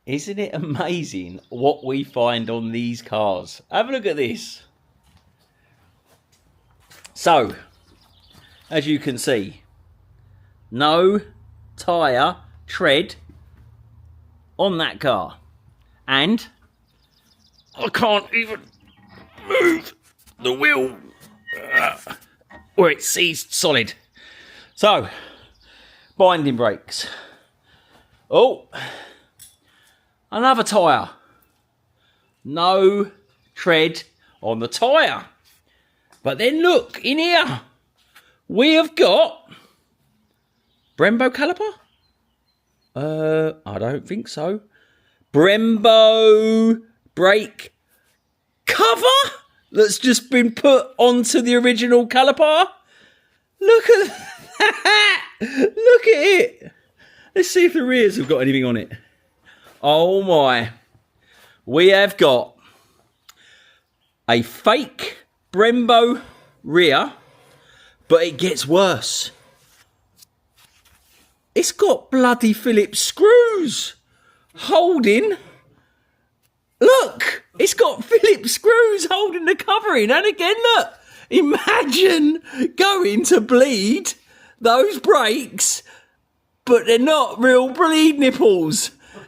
Isn't it amazing what we find on these cars? Have a look at this. So, as you can see, no tyre tread on that car. And I can't even move the wheel where it's seized solid. So, binding brakes. Oh, another tyre. No tread on the tyre. But then look, in here, we have got Brembo caliper? I don't think so. Brembo brake cover that's just been put onto the original caliper. Look at that. Look at it. Let's see if the rears have got anything on it. Oh my. We have got a fake Brembo rear, but it gets worse. It's got bloody Phillips screws holding. Look, it's got Phillips screws holding the covering. And again, look, imagine going to bleed those brakes, but they're not real bleed nipples.